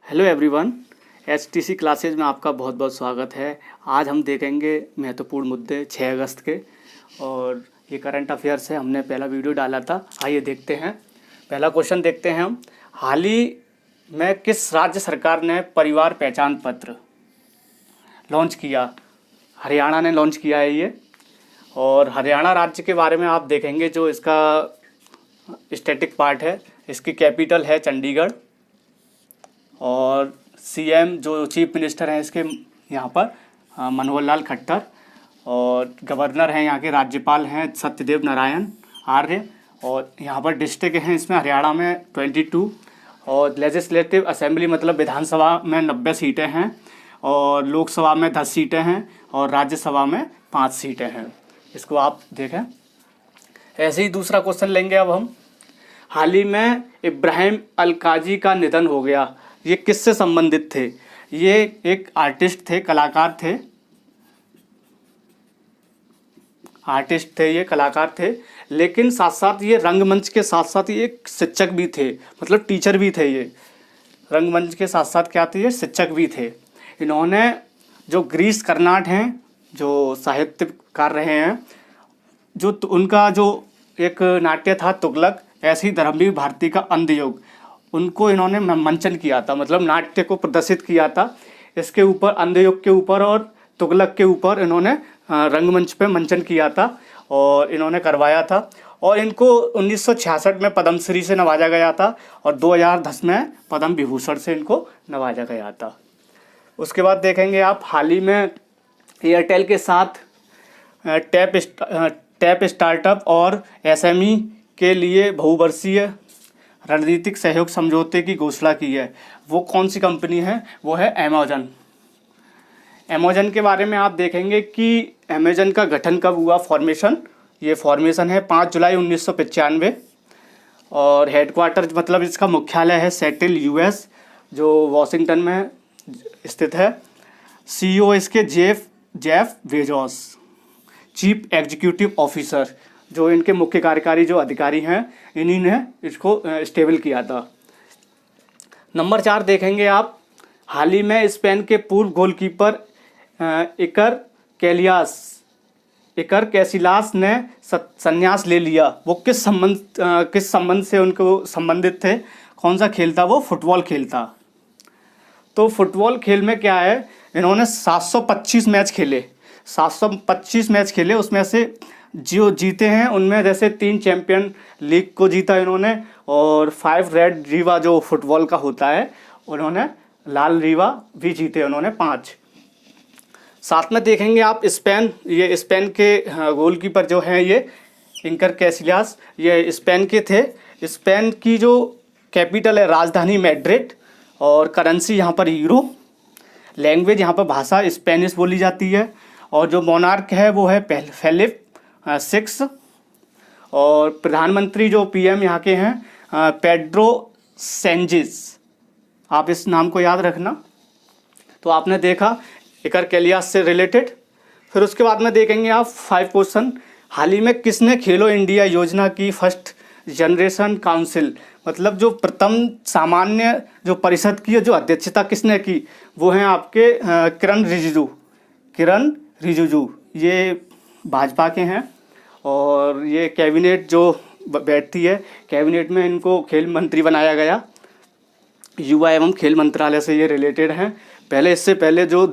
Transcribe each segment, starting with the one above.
Hello everyone, HTC classes में आपका बहुत बहुत स्वागत है। आज हम देखेंगे महत्वपूर्ण मुद्दे 6 अगस्त के, और ये करंट अफेयर्स है। हमने पहला वीडियो डाला था, आइए देखते हैं। पहला क्वेश्चन देखते हैं हम। हाल ही में किस राज्य सरकार ने परिवार पहचान पत्र लॉन्च किया? हरियाणा ने लॉन्च किया है ये। और हरियाणा राज्य के बारे में आप देखेंगे, जो इसका स्टैटिक पार्ट है, इसकी कैपिटल है चंडीगढ़, और सीएम जो चीफ मिनिस्टर हैं इसके यहाँ पर मनोहर लाल खट्टर, और गवर्नर हैं यहाँ के, राज्यपाल हैं सत्यदेव नारायण आर्य, और यहाँ पर डिस्ट्रिक्ट हैं इसमें हरियाणा में 22, और लेजिस्लेटिव असेंबली मतलब विधानसभा में 90 सीटें हैं, और लोकसभा में 10 सीटें हैं, और राज्यसभा में 5 सीटें हैं। इसको आप देखें। ऐसे ही दूसरा क्वेश्चन लेंगे अब हम। हाल ही में इब्राहिम अलकाजी का निधन हो गया। ये किससे संबंधित थे? ये एक आर्टिस्ट थे, कलाकार थे। ये कलाकार थे, लेकिन साथ साथ ये रंगमंच के साथ साथ ये एक शिक्षक भी थे, मतलब टीचर भी थे। ये रंगमंच के साथ साथ क्या थे, ये शिक्षक भी थे। इन्होंने जो गिरीश कर्नाड हैं, जो साहित्यकार रहे हैं, जो उनका जो एक नाट्य था तुगलक, ऐसे ही धर्मवीर भारती का अंधयोग, उनको इन्होंने मंचन किया था, मतलब नाट्य को प्रदर्शित किया था। इसके ऊपर, अंधयोग के ऊपर और तुगलक के ऊपर इन्होंने रंगमंच पे मंचन किया था और इन्होंने करवाया था। और इनको 1966 में पद्मश्री से नवाजा गया था, और 2010 में पद्म विभूषण से इनको नवाजा गया था। उसके बाद देखेंगे आप, हाल ही में एयरटेल के साथ टैप स्टार्टअप और एसएमई के लिए बहुवर्षीय रणनीतिक सहयोग समझौते की घोषणा की है। वो कौन सी कंपनी है? वो है अमेजन। अमेजन के बारे में आप देखेंगे कि अमेजन का गठन कब हुआ, फॉर्मेशन, ये फॉर्मेशन है 5 जुलाई 1995, और हेडक्वार्टर मतलब इसका मुख्यालय है सेटिल यूएस, जो वॉशिंगटन में स्थित है। सीईओ इसके Jeff Bezos, chief executive officer, जो इनके मुख्य कार्यकारी जो अधिकारी हैं, इन्हीं ने इसको स्टेबल किया था। नंबर 4 देखेंगे आप। हाल ही में स्पेन के पूर्व गोलकीपर इकर कैसिलास ने संन्यास ले लिया। वो किस संबंध से उनको संबंधित थे? कौन सा खेल था वो? फुटबॉल खेल था। तो फुटबॉल खेल में क्या है, इन्होंने 725 मैच खेले। उसमें से जो जीते हैं उनमें जैसे 3 चैंपियन लीग को जीता इन्होंने, और 5 रेड रीवा जो फुटबॉल का होता है, उन्होंने लाल रीवा भी जीते उन्होंने 5। साथ में देखेंगे आप स्पेन, ये स्पेन के गोलकीपर जो हैं, ये इकर कैसिलास, ये स्पेन के थे। स्पेन की जो कैपिटल है, राजधानी मैड्रिड, और करेंसी यहाँ पर यूरो। लैंग्वेज यहाँ पर भाषा स्पेनिश बोली जाती है, और जो मोनार्क है वो है फिलिप 6, और प्रधानमंत्री जो पीएम यहाँ के हैं पेड्रो सेंचेज। आप इस नाम को याद रखना। तो आपने देखा इकर कैलियास से रिलेटेड। फिर उसके बाद में देखेंगे आप 5 क्वेश्चन। हाल ही में किसने खेलो इंडिया योजना की फर्स्ट जनरेशन काउंसिल, मतलब जो प्रथम सामान्य जो परिषद की जो अध्यक्षता किसने की? वो हैं आपके किरण रिजिजू। ये भाजपा के हैं, और ये कैबिनेट जो बैठती है, कैबिनेट में इनको खेल मंत्री बनाया गया। युवा एवं खेल मंत्रालय से ये रिलेटेड हैं। पहले, इससे पहले जो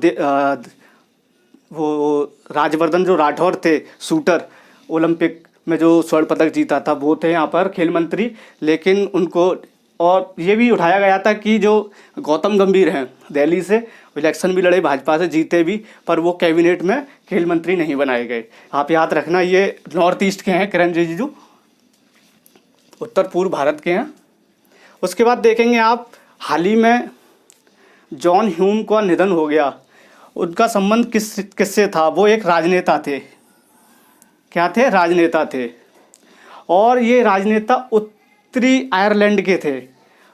वो राजवर्धन जो राठौर थे, शूटर, ओलंपिक में जो स्वर्ण पदक जीता था, वो थे यहाँ पर खेल मंत्री। लेकिन उनको, और ये भी उठाया गया था कि जो गौतम गंभीर हैं, दिल्ली से इलेक्शन भी लड़े, भाजपा से जीते भी, पर वो कैबिनेट में खेल मंत्री नहीं बनाए गए। आप याद रखना, ये नॉर्थ ईस्ट के हैं किरण रिजिजू, उत्तर पूर्व भारत के हैं। उसके बाद देखेंगे आप, हाल ही में जॉन ह्यूम का निधन हो गया। उनका संबंध किससे था? वो एक राजनेता थे। क्या थे? राजनेता थे। और ये राजनेता उत्तरी आयरलैंड के थे,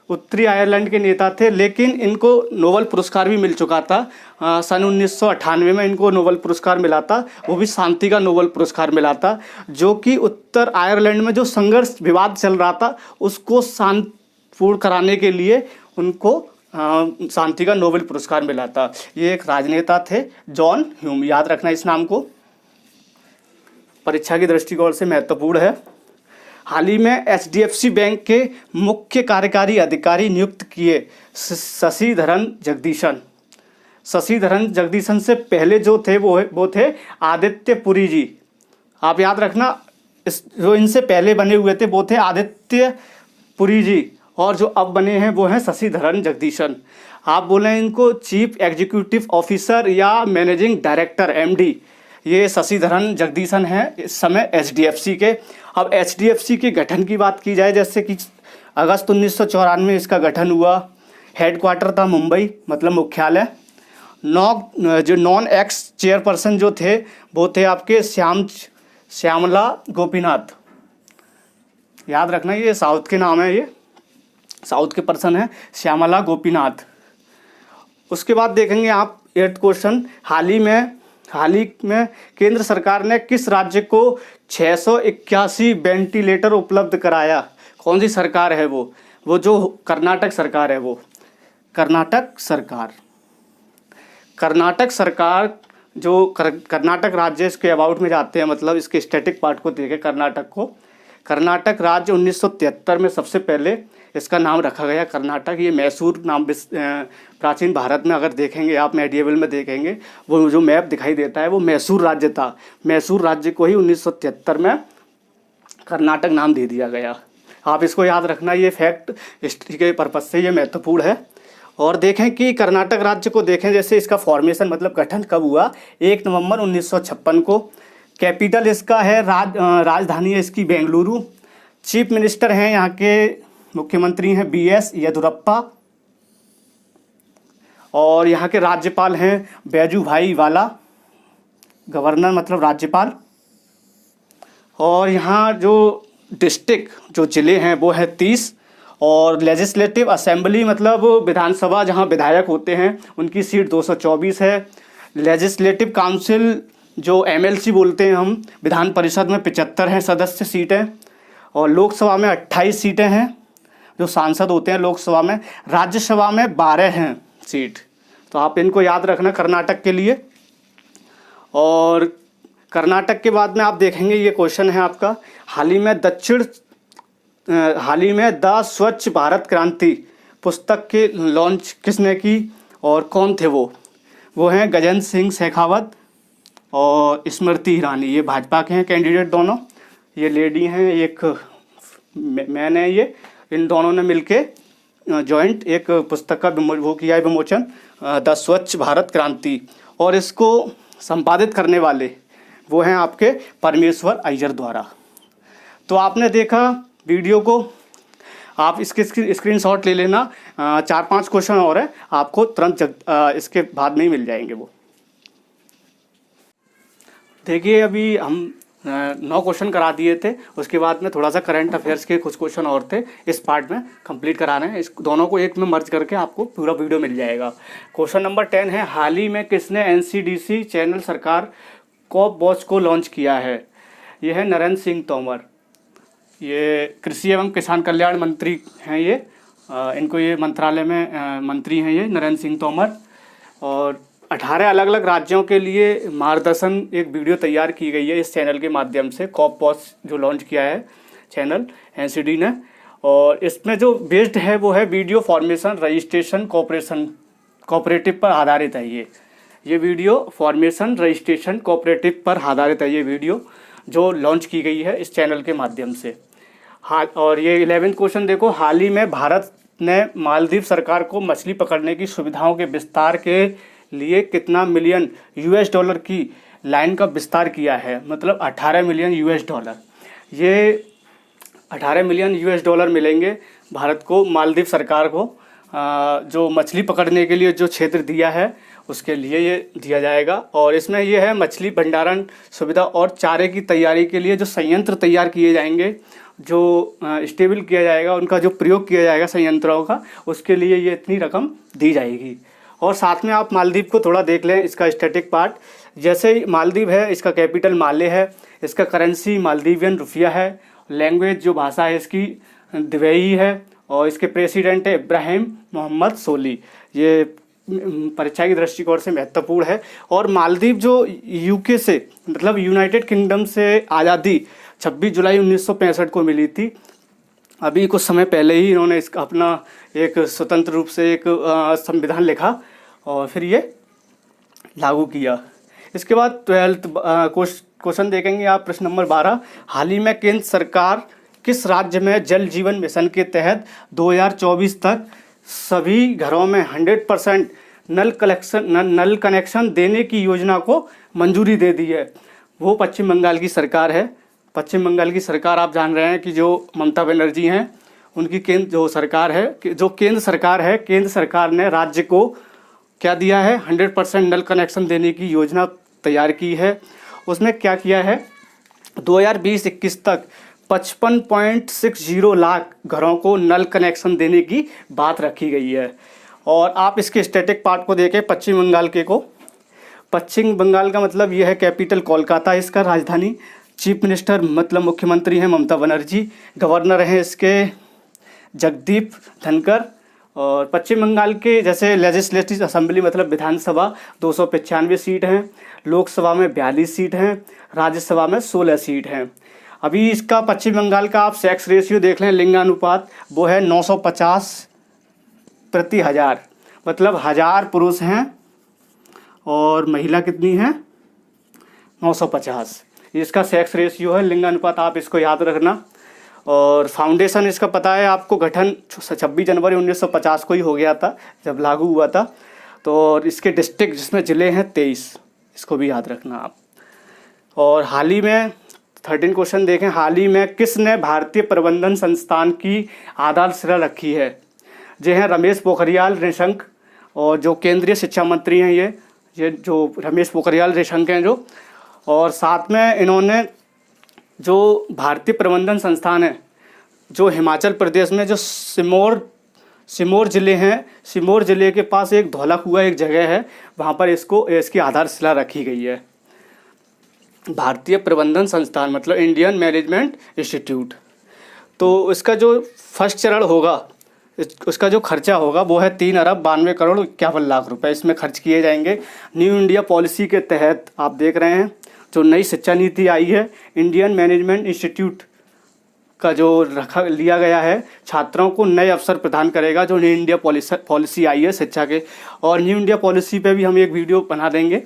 उत्तरी आयरलैंड के नेता थे। लेकिन इनको नोबेल पुरस्कार भी मिल चुका था। सन 1998 में इनको नोबेल पुरस्कार मिला था, वो भी शांति का नोबेल पुरस्कार मिला था, जो कि उत्तर आयरलैंड में जो संघर्ष विवाद चल रहा था उसको शांतिपूर्ण कराने के लिए उनको शांति का नोबेल पुरस्कार मिला था। ये एक राजनेता थे, जॉन ह्यूम, याद रखना इस नाम को, परीक्षा की दृष्टिकोण से महत्वपूर्ण है। हाल ही में HDFC बैंक के मुख्य कार्यकारी अधिकारी नियुक्त किए शशिधरन जगदीशन से पहले जो थे वो थे आदित्य पुरी जी। आप याद रखना, जो इनसे पहले बने हुए थे वो थे आदित्य पुरी जी, और जो अब बने हैं वो हैं शशिधरन जगदीशन। आप बोलें इनको चीफ एग्जीक्यूटिव ऑफिसर या मैनेजिंग डायरेक्टर MD, ये शशिधरन जगदीशन हैं इस समय HDFC के। अब HDFC के गठन की बात की जाए, जैसे कि अगस्त 1994 में इसका गठन हुआ। हेडक्वार्टर था मुंबई, मतलब मुख्यालय। जो नॉन एक्स चेयरपर्सन जो थे वो थे आपके श्यामला गोपीनाथ, याद रखना ये साउथ के नाम है, ये साउथ के पर्सन है श्यामला गोपीनाथ। उसके बाद देखेंगे आप 8th क्वेश्चन, हाल ही में केंद्र सरकार ने किस राज्य को 681 वेंटिलेटर उपलब्ध कराया? कौन सी सरकार है वो जो कर्नाटक सरकार है। वो कर्नाटक सरकार जो कर्नाटक राज्य, इसके अबाउट में जाते हैं, मतलब इसके स्टैटिक पार्ट को देखें कर्नाटक राज्य 1973 में सबसे पहले इसका नाम रखा गया कर्नाटक। ये मैसूर नाम प्राचीन भारत में अगर देखेंगे आप, मेडिएवल में देखेंगे, वो जो मैप दिखाई देता है वो मैसूर राज्य था। मैसूर राज्य को ही 1973 में कर्नाटक नाम दे दिया गया। आप इसको याद रखना, ये फैक्ट हिस्ट्री के पर्पज से ये महत्वपूर्ण है। और देखें कि कर्नाटक राज्य को देखें, जैसे इसका फॉर्मेशन मतलब गठन कब हुआ, 1 नवंबर 1956 को। कैपिटल इसका है राजधानी है इसकी बेंगलुरु। चीफ मिनिस्टर हैं यहाँ के, मुख्यमंत्री हैं BS येदुरप्पा, और यहाँ के राज्यपाल हैं बैजूभाई वाला, गवर्नर मतलब राज्यपाल। और यहाँ जो डिस्ट्रिक्ट जो ज़िले हैं वो है 30, और लेजिस्लेटिव असेंबली मतलब विधानसभा जहाँ विधायक होते हैं उनकी सीट 224 है। लेजिस्लेटिव काउंसिल जो MLC बोलते हैं हम, विधान परिषद में 75 हैं सदस्य सीटें, और लोकसभा में 28 सीटें हैं जो सांसद होते हैं लोकसभा में। राज्यसभा में 12 हैं सीट, तो आप इनको याद रखना कर्नाटक के लिए। और कर्नाटक के बाद में आप देखेंगे ये क्वेश्चन है आपका, हाल ही में द स्वच्छ भारत क्रांति पुस्तक के लॉन्च किसने की और कौन थे वो हैं गजेंद्र सिंह शेखावत और स्मृति ईरानी। ये भाजपा के हैं कैंडिडेट दोनों, ये लेडी हैं, एक मैन है ये। इन दोनों ने मिलके जॉइंट एक पुस्तक का वो किया है विमोचन, द स्वच्छ भारत क्रांति, और इसको संपादित करने वाले वो हैं आपके परमेश्वर अय्यर द्वारा। तो आपने देखा वीडियो को, आप इसके स्क्रीनशॉट ले लेना। 4-5 क्वेश्चन और है, आपको तुरंत इसके बाद में ही मिल जाएंगे वो। देखिए अभी हम 9 क्वेश्चन करा दिए थे, उसके बाद में थोड़ा सा करंट अफेयर्स के कुछ क्वेश्चन और थे, इस पार्ट में कंप्लीट करा रहे हैं। इस दोनों को एक में मर्ज करके आपको पूरा वीडियो मिल जाएगा। क्वेश्चन नंबर 10 है, हाल ही में किसने NCDC चैनल सरकार कॉप वॉच को लॉन्च किया है? यह है नरेंद्र सिंह तोमर, ये कृषि एवं किसान कल्याण मंत्री हैं ये। इनको ये मंत्रालय में मंत्री हैं ये नरेंद्र सिंह तोमर। और 18 अलग अलग राज्यों के लिए मार्गदर्शन एक वीडियो तैयार की गई है इस चैनल के माध्यम से, कॉप वॉच जो लॉन्च किया है चैनल NCD ने। और इसमें जो बेस्ड है वो है वीडियो फॉर्मेशन रजिस्ट्रेशन कोऑपरेटिव पर आधारित है। ये वीडियो फॉर्मेशन रजिस्ट्रेशन कोऑपरेटिव पर आधारित है, ये वीडियो जो लॉन्च की गई है इस चैनल के माध्यम से। हाँ, और ये 11th क्वेश्चन देखो, हाल ही में भारत ने मालदीव सरकार को मछली पकड़ने की सुविधाओं के विस्तार के लिए कितना मिलियन $, की लाइन का विस्तार किया है? मतलब $18 मिलियन। ये $18 मिलियन मिलेंगे भारत को, मालदीव सरकार को, जो मछली पकड़ने के लिए जो क्षेत्र दिया है उसके लिए ये दिया जाएगा। और इसमें ये है मछली भंडारण सुविधा और चारे की तैयारी के लिए जो संयंत्र तैयार किए जाएंगे, जो स्टेबल किया जाएगा, उनका जो प्रयोग किया जाएगा संयंत्रों का, उसके लिए ये इतनी रकम दी जाएगी। और साथ में आप मालदीव को थोड़ा देख लें, इसका स्टैटिक पार्ट। जैसे मालदीव है, इसका कैपिटल माले है, इसका करेंसी मालदीवियन रुपया है, लैंग्वेज जो भाषा है इसकी दिवेई है, और इसके प्रेसिडेंट है इब्राहिम मोहम्मद सोली। ये परीक्षा की दृष्टिकोण से महत्वपूर्ण है। और मालदीव जो यूके से मतलब यूनाइटेड किंगडम से आज़ादी 26 जुलाई 1965 को मिली थी। अभी कुछ समय पहले ही इन्होंने इसका अपना एक स्वतंत्र रूप से एक संविधान लिखा और फिर ये लागू किया। इसके बाद 12th क्वेश्चन देखेंगे आप, प्रश्न नंबर 12। हाल ही में केंद्र सरकार किस राज्य में जल जीवन मिशन के तहत 2024 तक सभी घरों में 100% नल कनेक्शन देने की योजना को मंजूरी दे दी है? वो पश्चिम बंगाल की सरकार है। पश्चिम बंगाल की सरकार आप जान रहे हैं कि जो ममता बनर्जी हैं उनकी केंद्र सरकार है, केंद्र सरकार ने राज्य को क्या दिया है, 100% नल कनेक्शन देने की योजना तैयार की है। उसमें क्या किया है, 2020-21 तक 55.60 लाख घरों को नल कनेक्शन देने की बात रखी गई है। और आप इसके स्टैटिक पार्ट को देखें पश्चिम बंगाल का मतलब यह है कैपिटल कोलकाता, इसका राजधानी। चीफ मिनिस्टर मतलब मुख्यमंत्री हैं ममता बनर्जी, गवर्नर हैं इसके जगदीप धनकर। और पश्चिम बंगाल के जैसे लेजिस्लेटिव असेंबली मतलब विधानसभा 295 सीट हैं, लोकसभा में 42 सीट हैं, राज्यसभा में 16 सीट हैं। अभी इसका पश्चिम बंगाल का आप सेक्स रेशियो देख लें, लिंगानुपात, वो है 950/1000, मतलब 1000 पुरुष हैं और महिला कितनी हैं, 950। इसका सेक्स रेशियो है, लिंगानुपात, आप इसको याद रखना। और फाउंडेशन इसका पता है आपको, गठन 26 जनवरी 1950 को ही हो गया था जब लागू हुआ था। तो और इसके डिस्ट्रिक्ट जिसमें ज़िले हैं 23, इसको भी याद रखना आप। और हाल ही में 13 क्वेश्चन देखें, हाल ही में किसने भारतीय प्रबंधन संस्थान की आधारशिला रखी है? ये हैं रमेश पोखरियाल निशंक, और जो केंद्रीय शिक्षा मंत्री हैं ये जो रमेश पोखरियाल निशंक हैं जो। और साथ में इन्होंने जो भारतीय प्रबंधन संस्थान है जो हिमाचल प्रदेश में जो सिमोर ज़िले हैं, सिमोर ज़िले के पास एक धौला कुआं एक जगह है, वहाँ पर इसकी आधारशिला रखी गई है। भारतीय प्रबंधन संस्थान मतलब इंडियन मैनेजमेंट इंस्टीट्यूट। तो इसका जो फर्स्ट चरण होगा, उसका जो खर्चा होगा वो है 3,92,51,00,000 रुपये इसमें खर्च किए जाएंगे। न्यू इंडिया पॉलिसी के तहत आप देख रहे हैं जो नई शिक्षा नीति आई है, इंडियन मैनेजमेंट इंस्टीट्यूट का जो लिया गया है, छात्रों को नए अवसर प्रदान करेगा। जो न्यू इंडिया पॉलिसी आई है शिक्षा के, और न्यू इंडिया पॉलिसी पे भी हम एक वीडियो बना देंगे,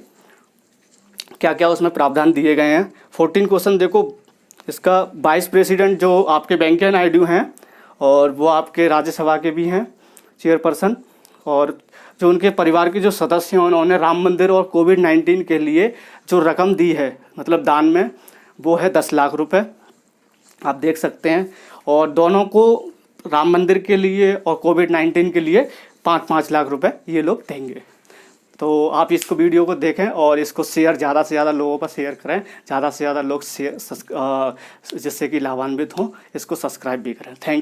क्या क्या उसमें प्रावधान दिए गए हैं। 14 क्वेश्चन देखो, इसका वाइस प्रेसिडेंट जो आपके वेंकैया नायडू हैं, और वो आपके राज्यसभा के भी हैं चेयरपर्सन। और जो उनके परिवार के जो सदस्य हैं उन्होंने राम मंदिर और कोविड-19 के लिए जो रकम दी है मतलब दान में, वो है 10 लाख रुपए, आप देख सकते हैं। और दोनों को राम मंदिर के लिए और कोविड-19 के लिए 5-5 लाख रुपए ये लोग देंगे। तो आप इसको वीडियो को देखें और इसको शेयर ज़्यादा से ज़्यादा लोगों पर शेयर करें, ज़्यादा से ज़्यादा लोग जिससे कि लाभान्वित हों। इसको सब्सक्राइब भी करें। थैंक